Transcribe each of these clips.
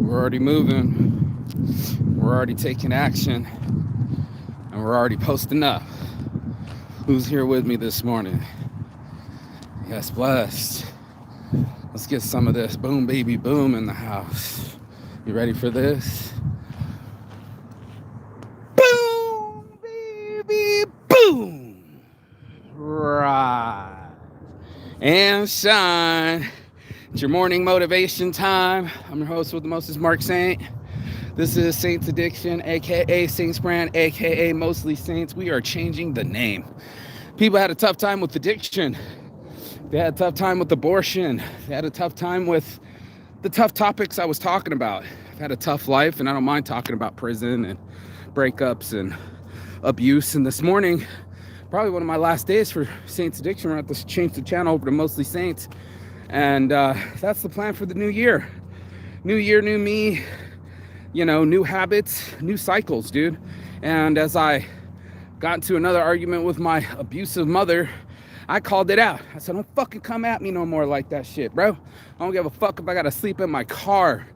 We're already moving. We're already taking action. And we're already posting up. Who's here with me this morning? Yes, blessed. Let's get some of this boom, baby, boom in the house. You ready for this? Boom, baby, boom. Right. And shine. It's your morning motivation time. I'm your host with the most, Mark Saint. This is Saints Addiction, aka Saints Brand, aka Mostly Saints. We are changing the name. People had a tough time with addiction. They had a tough time with abortion. They had a tough time with the tough topics I was talking about. I've had a tough life, and I don't mind talking about prison and breakups and abuse. And this morning, probably one of my last days for Saints Addiction, we're going to have to change the channel over to Mostly Saints. And that's the plan for the new year. New year, new me, new habits, new cycles, dude. And as I got into another argument with my abusive mother, I called it out. I said, don't fucking come at me no more like that shit, bro. I don't give a fuck if I gotta sleep in my car.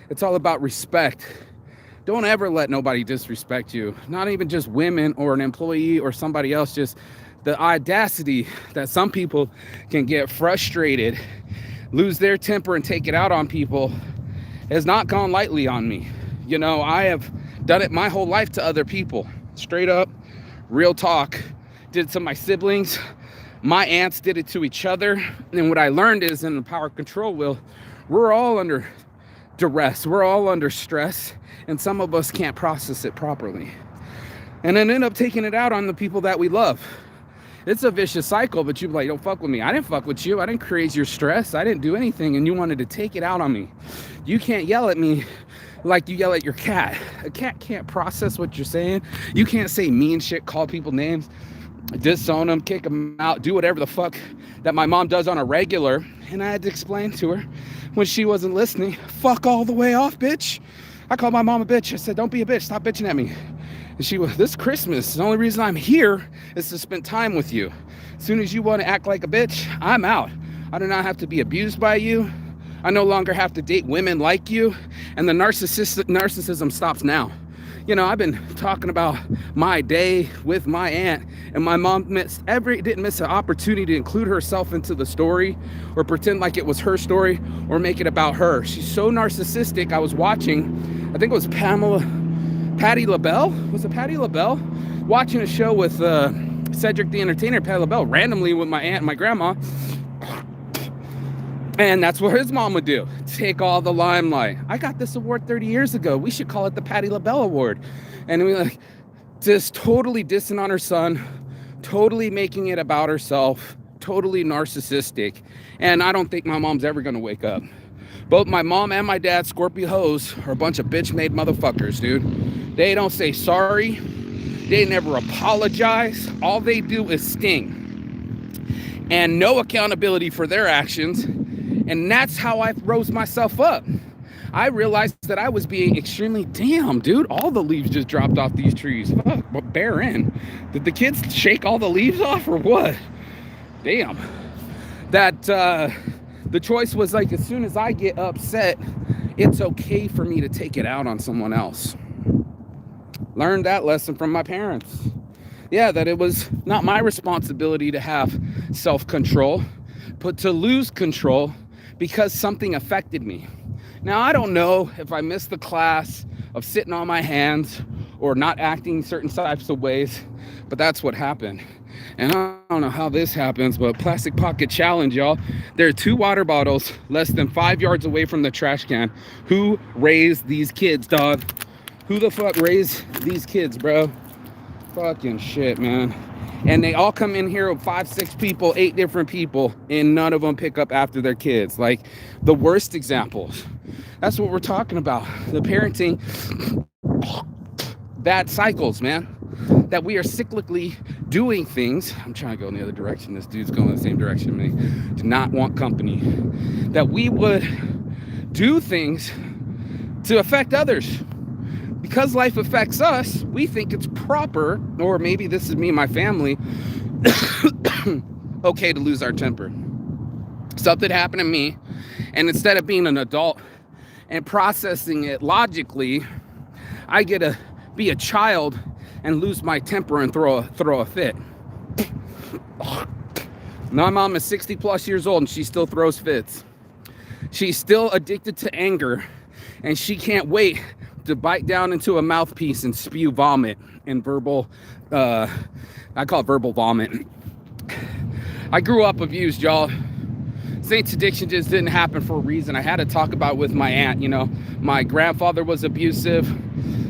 It's all about respect. Don't ever let nobody disrespect you. Not even just women or an employee or somebody else. Just the audacity that some people can get frustrated, lose their temper, and take it out on people has not gone lightly on me. I have done it my whole life to other people. Straight up, real talk. Did it to my siblings. My aunts did it to each other. And what I learned is in the power control wheel, we're all under duress. We're all under stress. And some of us can't process it properly. And then end up taking it out on the people that we love. It's a vicious cycle, but you're like, don't fuck with me. I didn't fuck with you. I didn't create your stress. I didn't do anything. And you wanted to take it out on me. You can't yell at me like you yell at your cat. A cat can't process what you're saying. You can't say mean shit, call people names, disown them, kick them out, do whatever the fuck that my mom does on a regular. And I had to explain to her when she wasn't listening, fuck all the way off, bitch. I called my mom a bitch. I said, don't be a bitch. Stop bitching at me. And she was, this Christmas, the only reason I'm here is to spend time with you. As soon as you want to act like a bitch, I'm out. I do not have to be abused by you. I no longer have to date women like you. And the narcissism stops now. I've been talking about my day with my aunt, and my mom didn't miss an opportunity to include herself into the story or pretend like it was her story or make it about her. She's so narcissistic. I was watching, I think it was Patti LaBelle? Was it Patti LaBelle? Watching a show with Cedric the Entertainer, Patti LaBelle, randomly with my aunt and my grandma. And that's what his mom would do. Take all the limelight. I got this award 30 years ago. We should call it the Patti LaBelle Award. And we just totally dissing on her son, totally making it about herself, totally narcissistic. And I don't think my mom's ever going to wake up. Both my mom and my dad, Scorpio hoes, are a bunch of bitch-made motherfuckers, dude. They don't say sorry. They never apologize. All they do is sting. And no accountability for their actions. And that's how I rose myself up. I realized that I was being extremely, damn, dude, all the leaves just dropped off these trees. Fuck, but bear in. Did the kids shake all the leaves off or what? Damn. That, the choice was like, as soon as I get upset, it's okay for me to take it out on someone else. Learned that lesson from my parents. Yeah, that it was not my responsibility to have self-control, but to lose control because something affected me. Now, I don't know if I missed the class of sitting on my hands or not acting certain types of ways, but that's what happened. And I don't know how this happens, but plastic pocket challenge, y'all. There are 2 water bottles less than 5 yards away from the trash can. Who raised these kids, dog? Who the fuck raised these kids, bro? Fucking shit, man. And they all come in here with 5, 6 people, 8 different people, and none of them pick up after their kids. Like the worst examples. That's what we're talking about. The parenting bad cycles, man. That we are cyclically doing things. I'm trying to go in the other direction. This dude's going in the same direction me. Do not want company. That we would do things to affect others. Because life affects us, we think it's proper, or maybe this is me and my family, okay to lose our temper. Something happened to me, and instead of being an adult and processing it logically, I get to be a child and lose my temper and throw a fit. My mom is 60 plus years old and she still throws fits. She's still addicted to anger, and she can't wait to bite down into a mouthpiece and spew vomit and verbal, I call it verbal vomit. I grew up abused, y'all. Saints addiction just didn't happen for a reason. I had to talk about it with my aunt. You know, my grandfather was abusive.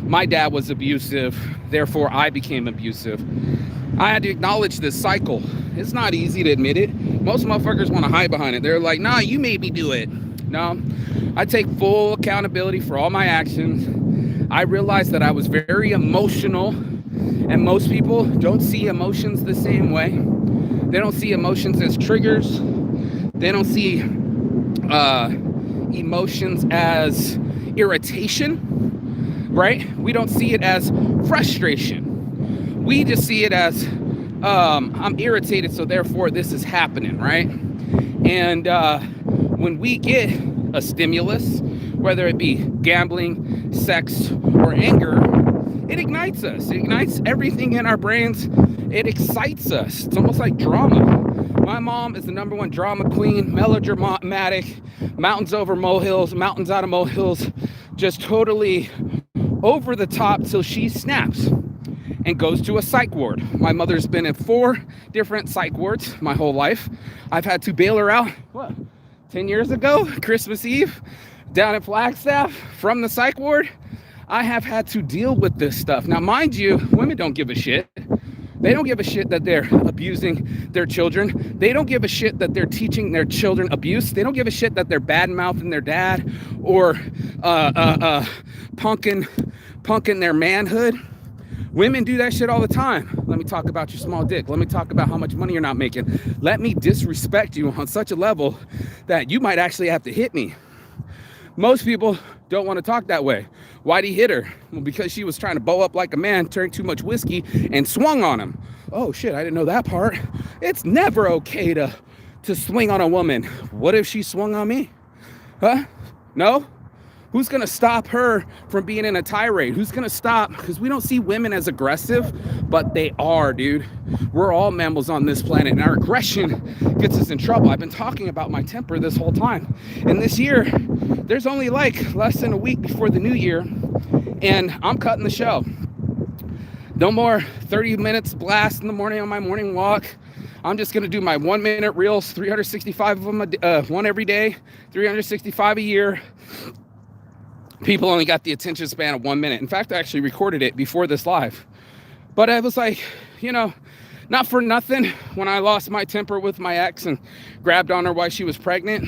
My dad was abusive. Therefore, I became abusive. I had to acknowledge this cycle. It's not easy to admit it. Most motherfuckers want to hide behind it. They're like, nah, you made me do it. No, I take full accountability for all my actions. I realized that I was very emotional, and most people don't see emotions the same way. They don't see emotions as triggers. They don't see emotions as irritation, right? We don't see it as frustration. We just see it as, I'm irritated, so therefore this is happening, right? And when we get a stimulus, whether it be gambling, sex, or anger, it ignites us. It ignites everything in our brains. It excites us. It's almost like drama. My mom is the #1 drama queen, melodramatic, mountains over molehills, mountains out of molehills, just totally over the top till she snaps and goes to a psych ward. My mother's been in 4 different psych wards my whole life. I've had to bail her out, 10 years ago, Christmas Eve, down in Flagstaff from the psych ward. I have had to deal with this stuff. Now, mind you, women don't give a shit. They don't give a shit that they're abusing their children. They don't give a shit that they're teaching their children abuse. They don't give a shit that they're bad-mouthing their dad or punking their manhood. Women do that shit all the time. Let me talk about your small dick. Let me talk about how much money you're not making. Let me disrespect you on such a level that you might actually have to hit me. Most people don't want to talk that way. Why'd he hit her? Well, because she was trying to bow up like a man, drank too much whiskey, and swung on him. Oh shit, I didn't know that part. It's never okay to swing on a woman. What if she swung on me? Huh? No? Who's going to stop her from being in a tirade? Who's going to stop? Because we don't see women as aggressive, but they are, dude. We're all mammals on this planet, and our aggression gets us in trouble. I've been talking about my temper this whole time. And this year, there's only like less than a week before the new year, and I'm cutting the show. No more 30 minutes blast in the morning on my morning walk. I'm just going to do my 1-minute reels, 365 of them, one every day, 365 a year. People only got the attention span of 1 minute. In fact, I actually recorded it before this live. But I was like, you know, not for nothing, when I lost my temper with my ex and grabbed on her while she was pregnant,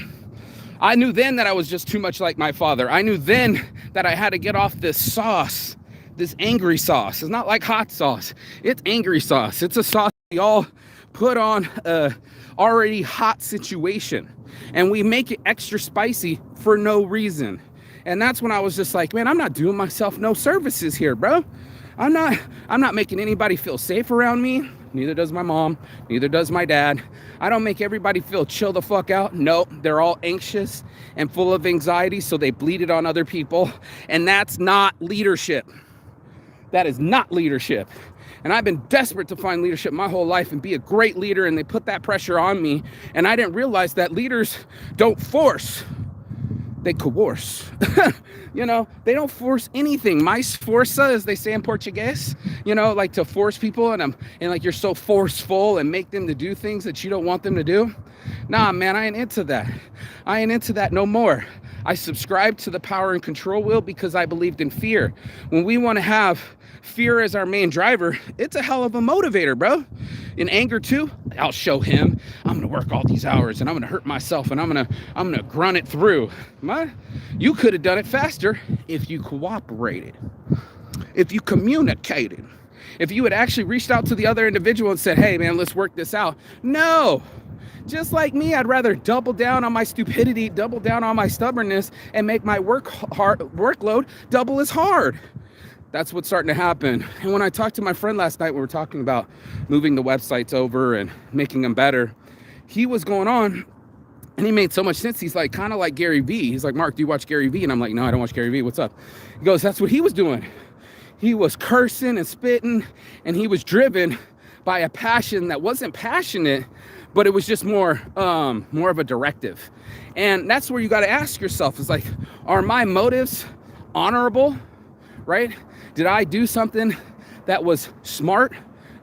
I knew then that I was just too much like my father. I knew then that I had to get off this sauce, this angry sauce. It's not like hot sauce. It's angry sauce. It's a sauce we all put on a already hot situation. And we make it extra spicy for no reason. And that's when I was just like, man, I'm not doing myself no services here, bro. I'm not making anybody feel safe around me. Neither does my mom. Neither does my dad. I don't make everybody feel chill the fuck out. No, they're all anxious and full of anxiety, so they bleed it on other people. And that's not leadership. That is not leadership. And I've been desperate to find leadership my whole life and be a great leader, and they put that pressure on me. And I didn't realize that leaders don't force. They coerce. You know, they don't force anything. Mais força, as they say in Portuguese, you know, like to force people and like you're so forceful and make them to do things that you don't want them to do. Nah, man, I ain't into that. I ain't into that no more. I subscribed to the power and control wheel because I believed in fear. When we want to have fear as our main driver, it's a hell of a motivator, bro. In anger too, I'll show him I'm gonna work all these hours and I'm gonna hurt myself and I'm gonna grunt it through. You could have done it faster if you cooperated, if you communicated, if you had actually reached out to the other individual and said, hey man, let's work this out. No. Just like me, I'd rather double down on my stupidity, double down on my stubbornness, and make my workload double as hard. That's what's starting to happen. And when I talked to my friend last night, we were talking about moving the websites over and making them better. He was going on And he made so much sense. He's like, kind of like Gary Vee. He's like, Mark, do you watch Gary Vee? And I'm like, no, I don't watch Gary Vee. What's up? He goes, that's what he was doing. He was cursing and spitting, and he was driven by a passion that wasn't passionate, but it was just more of a directive. And that's where you got to ask yourself, is like, are my motives honorable, right? Did I do something that was smart?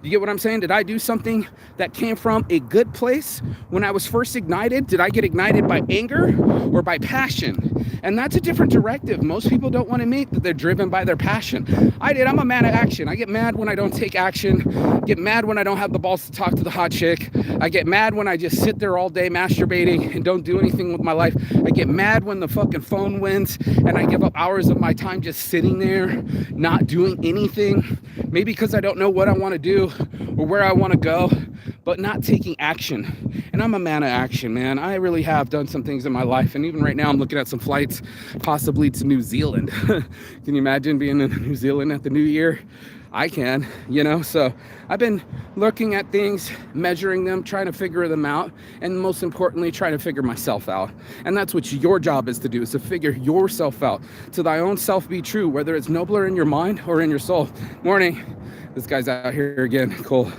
You get what I'm saying? Did I do something that came from a good place when I was first ignited? Did I get ignited by anger or by passion? And that's a different directive. Most people don't want to admit that they're driven by their passion. I did. I'm a man of action. I get mad when I don't take action. Get mad when I don't have the balls to talk to the hot chick. I get mad when I just sit there all day masturbating and don't do anything with my life. I get mad when the fucking phone wins and I give up hours of my time just sitting there, not doing anything. Maybe because I don't know what I want to do or where I want to go, but not taking action. And I'm a man of action, man. I really have done some things in my life. And even right now, I'm looking at some flights possibly to New Zealand. Can you imagine being in New Zealand at the new year? I can, so I've been looking at things, measuring them, trying to figure them out, and most importantly, trying to figure myself out. And that's what your job is to do, is to figure yourself out. To thy own self be true, whether it's nobler in your mind or in your soul. Morning. This guy's out here again, Cole.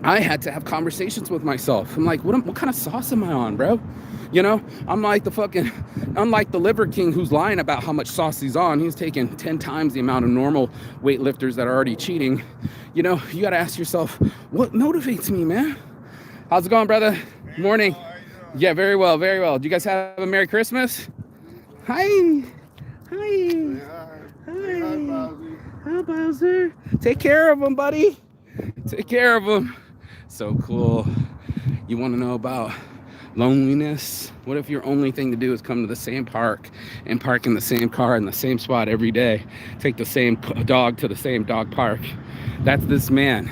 I had to have conversations with myself. I'm like, what kind of sauce am I on, bro? I'm like the Liver King who's lying about how much sauce he's on. He's taking 10 times the amount of normal weightlifters that are already cheating. You got to ask yourself, what motivates me, man? How's it going, brother? Morning. Yeah, very well, very well. Do you guys have a Merry Christmas? Hi. Hi. Hi. Hi, Bowser. Take care of him, buddy. Take care of him. So cool. You want to know about loneliness? What if your only thing to do is come to the same park and park in the same car in the same spot every day? Take the same dog to the same dog park. That's this man.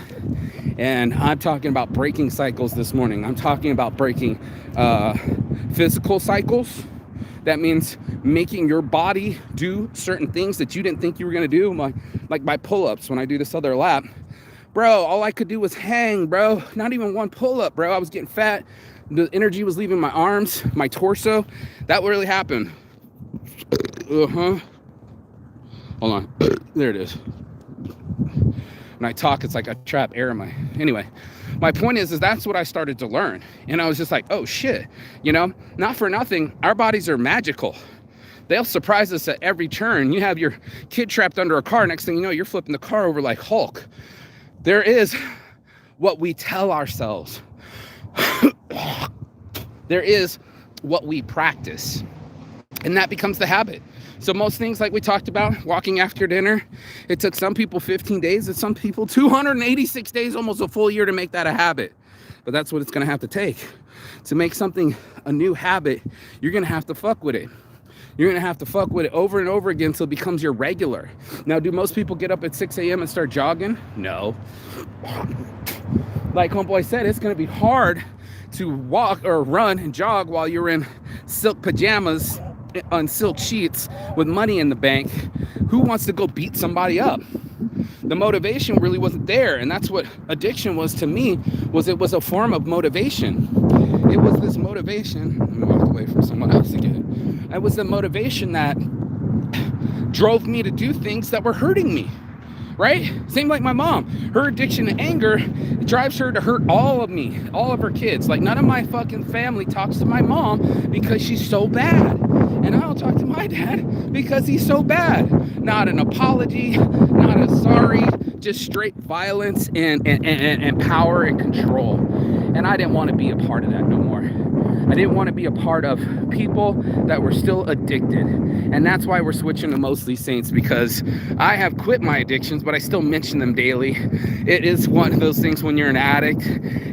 And I'm talking about breaking cycles this morning. I'm talking about breaking physical cycles. That means making your body do certain things that you didn't think you were going to do. Like my pull-ups when I do this other lap. Bro, all I could do was hang, bro. Not even one pull-up, bro. I was getting fat. The energy was leaving my arms, my torso. That really happened. Hold on. There it is. When I talk, it's like I trap air in my... Anyway, my point is that's what I started to learn. And I was just like, oh, shit. Not for nothing, our bodies are magical. They'll surprise us at every turn. You have your kid trapped under a car. Next thing you know, you're flipping the car over like Hulk. There is what we tell ourselves. There is what we practice. And that becomes the habit. So most things, like we talked about, walking after dinner, it took some people 15 days and some people 286 days, almost a full year to make that a habit. But that's what it's going to have to take. To make something a new habit, you're going to have to fuck with it. You're going to have to fuck with it over and over again until it becomes your regular. Now, do most people get up at 6 a.m. and start jogging? No. Like homeboy said, it's going to be hard to walk or run and jog while you're in silk pajamas on silk sheets with money in the bank. Who wants to go beat somebody up? The motivation really wasn't there. And that's what addiction was to me, it was a form of motivation. It was this motivation. Let me walk away from someone else again. It was the motivation that drove me to do things that were hurting me. Right? Same like my mom. Her addiction to anger drives her to hurt all of me, all of her kids. Like none of my fucking family talks to my mom because she's so bad. And I don't talk to my dad because he's so bad. Not an apology, not a sorry, just straight violence and power and control. And I didn't want to be a part of that no more. I didn't want to be a part of people that were still addicted. And that's why we're switching to Mostly Saints, because I have quit my addictions, but I still mention them daily. It is one of those things when you're an addict,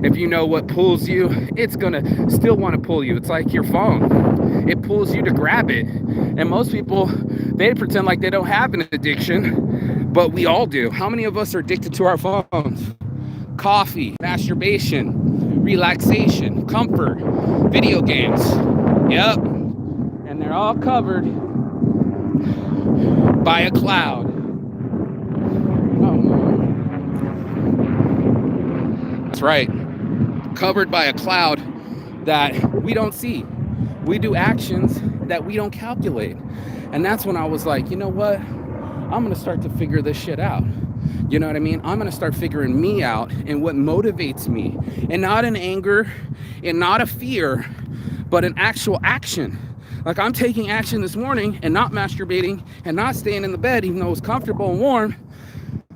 if you know what pulls you, it's going to still want to pull you. It's like your phone. It pulls you to grab it. And most people, they pretend like they don't have an addiction, but we all do. How many of us are addicted to our phones? Coffee, masturbation, relaxation, comfort, video games. Yep. And they're all covered by a cloud. Oh. That's right. Covered by a cloud that we don't see. We do actions that we don't calculate. And that's when I was like, you know what? I'm going to start to figure this shit out. You know what I mean? I'm going to start figuring me out and what motivates me. And not in anger and not a fear, but an actual action. Like I'm taking action this morning and not masturbating and not staying in the bed, even though it's comfortable and warm,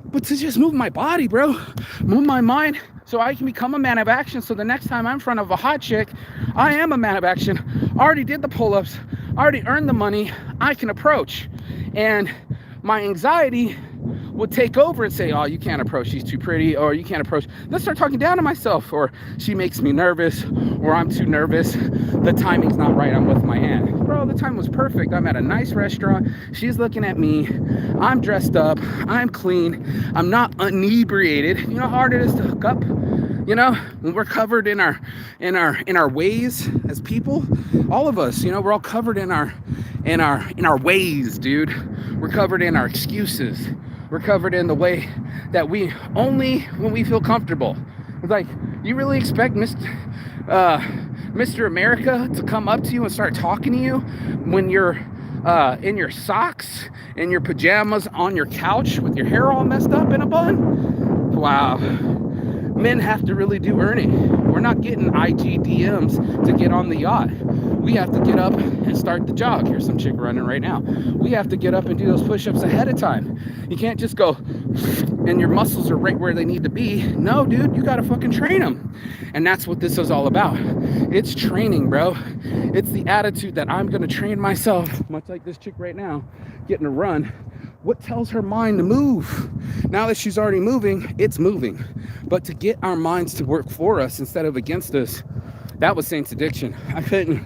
but to just move my body, bro. Move my mind so I can become a man of action. So the next time I'm in front of a hot chick, I am a man of action. I already did the pull-ups, I already earned the money, I can approach. And my anxiety would take over and say, oh, you can't approach, she's too pretty, or you can't approach. Let's start talking down to myself, or she makes me nervous, or I'm too nervous, the timing's not right, I'm with my aunt. Bro, the time was perfect. I'm at a nice restaurant, she's looking at me, I'm dressed up, I'm clean, I'm not inebriated. You know how hard it is to hook up? You know, when we're covered in our ways as people, all of us, you know, we're all covered in our ways, dude. We're covered in our excuses. We're covered in the way that we only when we feel comfortable. It's like, you really expect Mr. America to come up to you and start talking to you when you're in your socks, in your pajamas, on your couch with your hair all messed up in a bun? Wow. Men have to really do earning. We're not getting IG DMs to get on the yacht. We have to get up and start the jog. Here's some chick running right now. We have to get up and do those push-ups ahead of time. You can't just go and your muscles are right where they need to be. No, dude, you gotta fucking train them. And that's what this is all about. It's training, bro. It's the attitude that I'm gonna train myself, much like this chick right now, getting to run. What tells her mind to move? Now that she's already moving, it's moving. But to get our minds to work for us instead of against us, that was Saint's addiction. I couldn't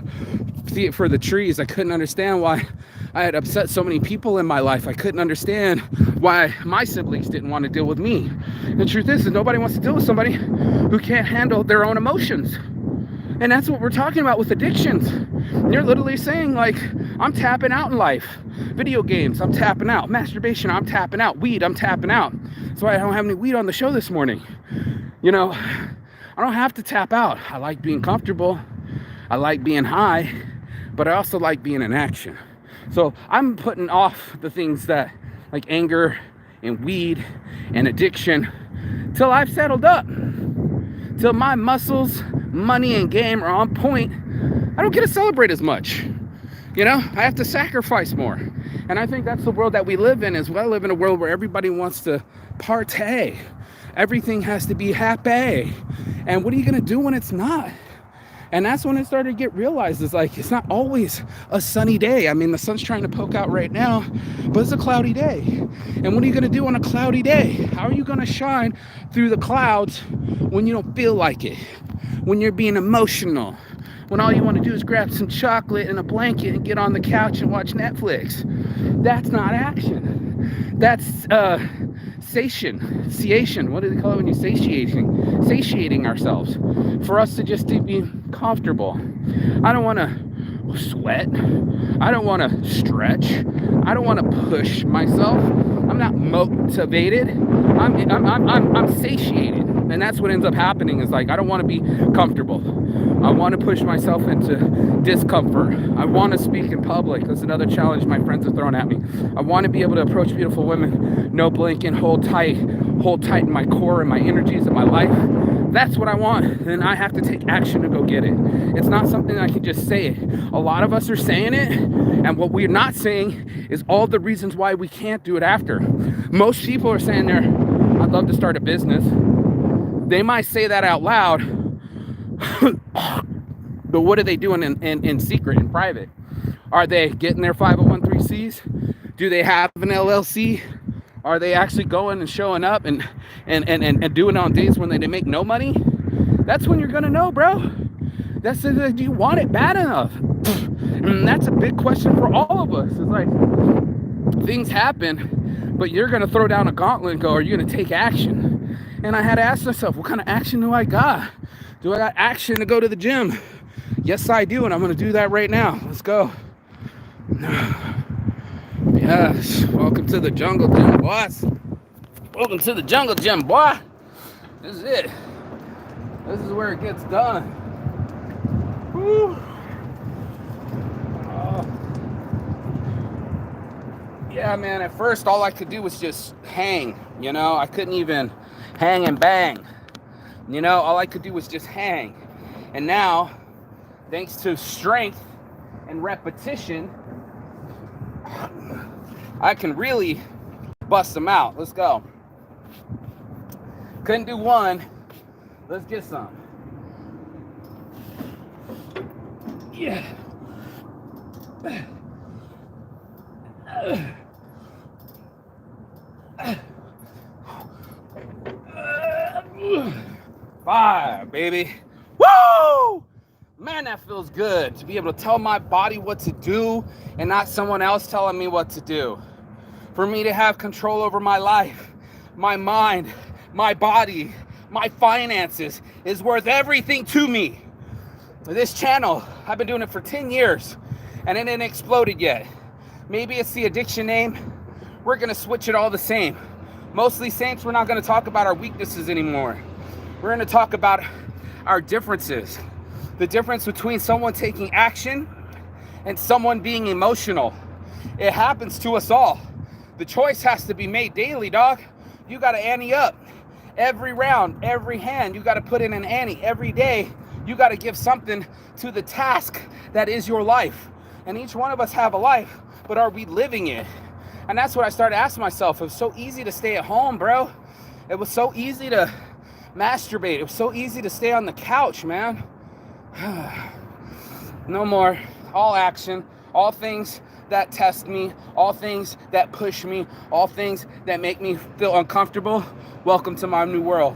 see it for the trees. I couldn't understand why I had upset so many people in my life. I couldn't understand why my siblings didn't want to deal with me. The truth is that nobody wants to deal with somebody who can't handle their own emotions. And that's what we're talking about with addictions. You're literally saying, like, I'm tapping out in life. Video games, I'm tapping out. Masturbation, I'm tapping out. Weed, I'm tapping out. That's why I don't have any weed on the show this morning. You know, I don't have to tap out. I like being comfortable. I like being high, but I also like being in action. So I'm putting off the things that, like anger and weed and addiction, till I've settled up. Till my muscles, money, and game are on point. I don't get to celebrate as much. You know, I have to sacrifice more. And I think that's the world that we live in as well. I live in a world where everybody wants to partay. Everything has to be happy. And what are you going to do when it's not? And that's when it started to get realized. It's like, it's not always a sunny day. I mean, the sun's trying to poke out right now, but it's a cloudy day. And what are you going to do on a cloudy day? How are you going to shine through the clouds when you don't feel like it? When you're being emotional? When all you want to do is grab some chocolate and a blanket and get on the couch and watch Netflix? That's not action. That's satiation. What do they call it when you're satiating ourselves? For us to just to be comfortable. I don't want to sweat. I don't want to stretch. I don't want to push myself. I'm not motivated. I'm satiated. And that's what ends up happening is like, I don't want to be comfortable. I want to push myself into discomfort. I want to speak in public. That's another challenge my friends are throwing at me. I want to be able to approach beautiful women, no blinking, hold tight in my core and my energies and my life. That's what I want. Then I have to take action to go get it. It's not something I can just say it. A lot of us are saying it, and what we're not saying is all the reasons why we can't do it after. Most people are saying I'd love to start a business. They might say that out loud, but what are they doing in secret, in private? Are they getting their 501(c)(3)s? Do they have an LLC? Are they actually going and showing up and doing it on days when they make no money? That's when you're gonna know, bro. That's do you want it bad enough? And that's a big question for all of us. It's like, things happen, but you're gonna throw down a gauntlet and go, are you gonna take action? And I had to ask myself, what kind of action do I got? Do I got action to go to the gym? Yes, I do, and I'm gonna do that right now. Let's go. Yes, welcome to the jungle gym, boss. Welcome to the jungle gym, boy. This is it. This is where it gets done. Woo. Yeah, man, at first all I could do was just hang, you know? I couldn't even hang and bang. You know, all I could do was just hang. And now, thanks to strength and repetition, I can really bust them out. Let's go. Couldn't do one. Let's get some. Yeah. 5, baby. Woo! Man, that feels good to be able to tell my body what to do and not someone else telling me what to do. For me to have control over my life, my mind, my body, my finances is worth everything to me. This channel, I've been doing it for 10 years and it ain't exploded yet. Maybe it's the addiction name. We're gonna switch it all the same. Mostly Saints, we're not gonna talk about our weaknesses anymore. We're gonna talk about our differences. The difference between someone taking action and someone being emotional. It happens to us all. The choice has to be made daily, dog. You gotta ante up. Every round, every hand, you gotta put in an ante. Every day, you gotta give something to the task that is your life. And each one of us have a life, but are we living it? And that's what I started asking myself. It was so easy to stay at home, bro. It was so easy to masturbate. It was so easy to stay on the couch, man. No more. All action, all things that test me, all things that push me, all things that make me feel uncomfortable. Welcome to my new world.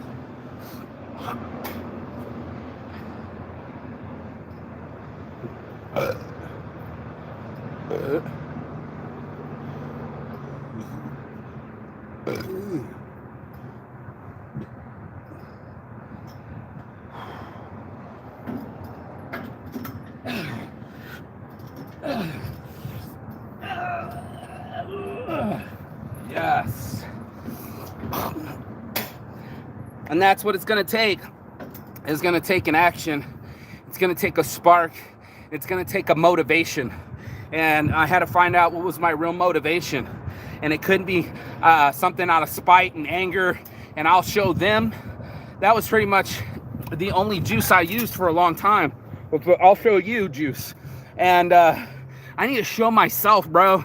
Yes. And that's what it's going to take. It's going to take an action. It's going to take a spark. It's going to take a motivation. And I had to find out what was my real motivation. And it couldn't be something out of spite and anger, and I'll show them. That was pretty much the only juice I used for a long time. I'll show you juice. And I need to show myself, bro.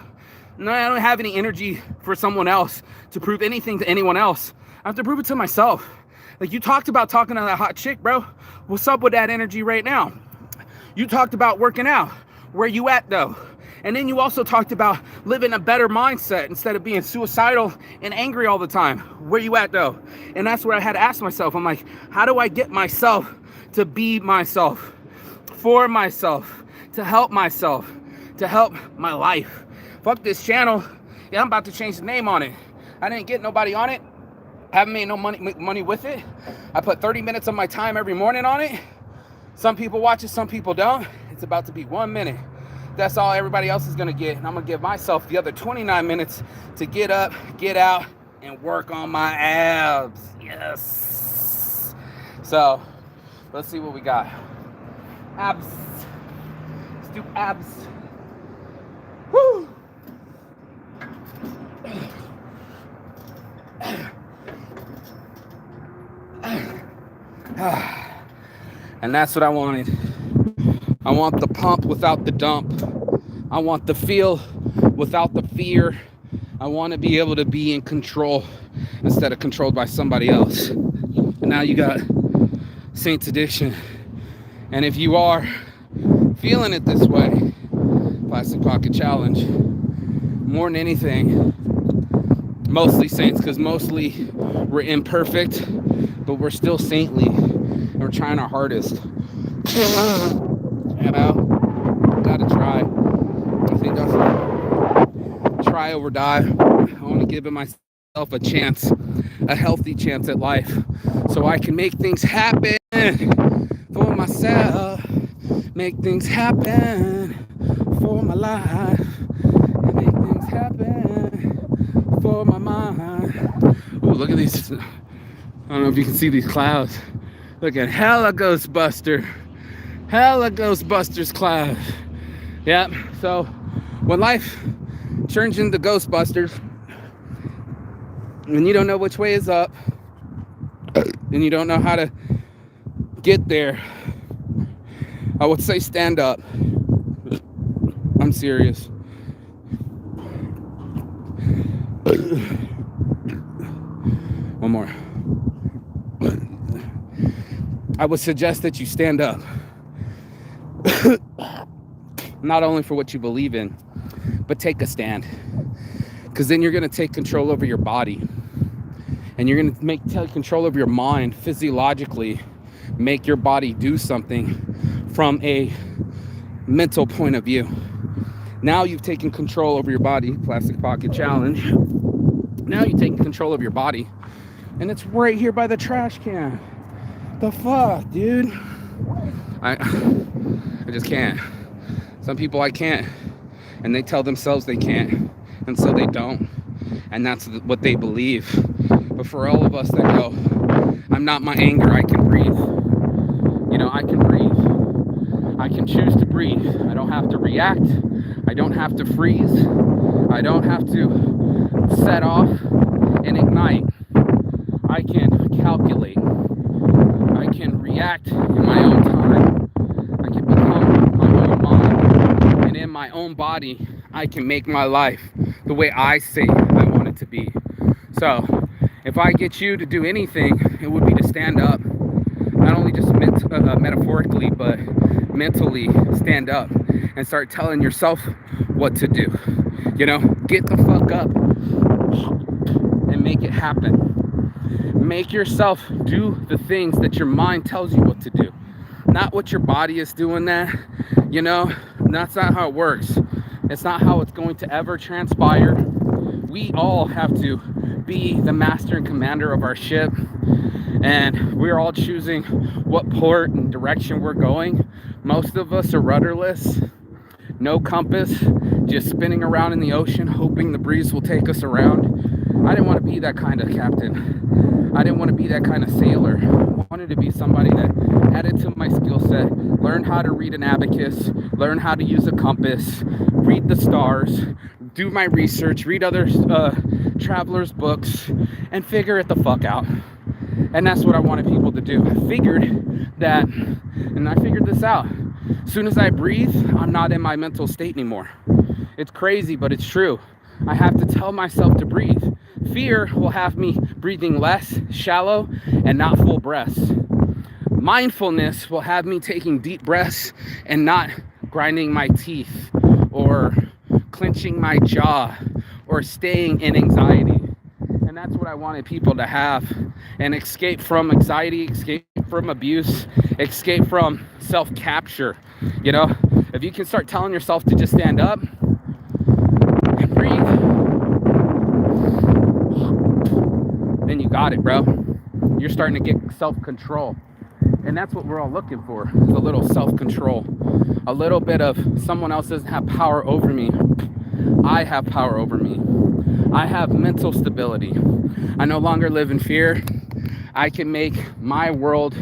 No, I don't have any energy for someone else to prove anything to anyone else. I have to prove it to myself. Like, you talked about talking to that hot chick, bro. What's up with that energy right now? You talked about working out. Where you at, though? And then you also talked about living a better mindset instead of being suicidal and angry all the time. Where you at, though? And that's where I had to ask myself. I'm like, how do I get myself to be myself, for myself, to help myself, to help my life? Fuck this channel. Yeah, I'm about to change the name on it. I didn't get nobody on it. I haven't made no money with it. I put 30 minutes of my time every morning on it. Some people watch it, some people don't. It's about to be 1 minute. That's all everybody else is gonna get. And I'm gonna give myself the other 29 minutes to get up, get out, and work on my abs. Yes. So, let's see what we got. Abs. Let's do abs. Woo! And that's what I wanted. I want the pump without the dump. I want the feel without the fear. I want to be able to be in control instead of controlled by somebody else. And now you got Saints Addiction. And if you are feeling it this way, Plastic Pocket Challenge, more than anything, mostly Saints, because mostly we're imperfect, but we're still saintly. And we're trying our hardest. You know, gotta try. I think I'll try over die. I want to give myself a chance, a healthy chance at life, so I can make things happen for myself, make things happen for my life, and make things happen for my mind. Oh, look at these. I don't know if you can see these clouds. Look at hella Ghostbuster. Hella Ghostbusters class. Yeah, so when life turns into Ghostbusters and you don't know which way is up and you don't know how to get there, I would say stand up. I'm serious. One more. I would suggest that you stand up. Not only for what you believe in, but take a stand. Because then you're going to take control over your body. And you're going to take control over your mind physiologically. Make your body do something from a mental point of view. Now you've taken control over your body. Plastic Pocket Challenge. Now you've taken control of your body. And it's right here by the trash can. The fuck, dude? I just can't. Some people I can't. And they tell themselves they can't. And so they don't. And that's what they believe. But for all of us that go, I'm not my anger, I can breathe. You know, I can breathe. I can choose to breathe. I don't have to react. I don't have to freeze. I don't have to set off and ignite. I can calculate. I can react in my own time. I can become my own mind. And in my own body, I can make my life the way I say I want it to be. So, if I get you to do anything, it would be to stand up. Not only just metaphorically, but mentally stand up and start telling yourself what to do. You know, get the fuck up and make it happen. Make yourself do the things that your mind tells you what to do. Not what your body is doing that. You know, that's not how it works. It's not how it's going to ever transpire. We all have to be the master and commander of our ship. And we're all choosing what port and direction we're going. Most of us are rudderless, no compass, just spinning around in the ocean, hoping the breeze will take us around. I didn't want to be that kind of captain. I didn't want to be that kind of sailor. I wanted to be somebody that added to my skill set, learn how to read an abacus, learn how to use a compass, read the stars, do my research, read other travelers' books, and figure it the fuck out. And that's what I wanted people to do. I figured this out. As soon as I breathe, I'm not in my mental state anymore. It's crazy, but it's true. I have to tell myself to breathe. Fear will have me breathing less, shallow, and not full breaths. Mindfulness will have me taking deep breaths and not grinding my teeth or clenching my jaw or staying in anxiety. And that's what I wanted people to have. And escape from anxiety, escape from abuse, escape from self-capture. You know, if you can start telling yourself to just stand up and breathe, then you got it, bro. You're starting to get self-control. And that's what we're all looking for, is a little self-control. A little bit of someone else doesn't have power over me. I have power over me. I have mental stability. I no longer live in fear. I can make my world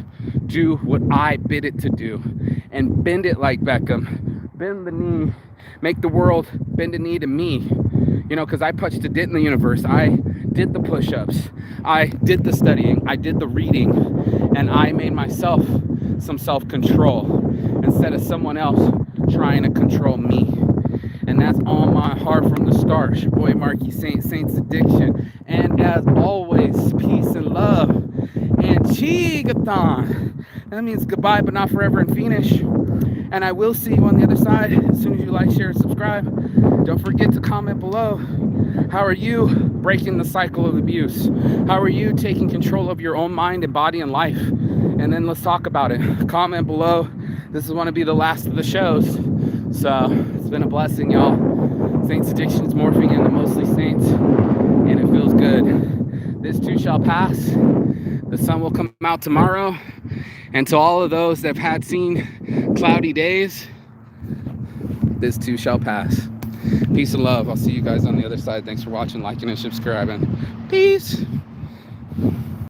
do what I bid it to do and bend it like Beckham. Bend the knee, make the world bend a knee to me. You know, because I punched a dent in the universe. I did the push-ups. I did the studying. I did the reading. And I made myself some self-control instead of someone else trying to control me. And that's on my heart from the start. It's your boy Marky Saint's Addiction. And as always, peace and love. And Chigathon. That means goodbye, but not forever and finish. And I will see you on the other side as soon as you like, share, and subscribe. Don't forget to comment below. How are you breaking the cycle of abuse? How are you taking control of your own mind and body and life? And then let's talk about it. Comment below. This is going to be the last of the shows. So it's been a blessing, y'all. Saints Addiction is morphing into mostly Saints. And it feels good. This too shall pass. The sun will come out tomorrow. And to all of those that have had seen cloudy days, this too shall pass. Peace and love. I'll see you guys on the other side. Thanks for watching, liking, and subscribing. Peace.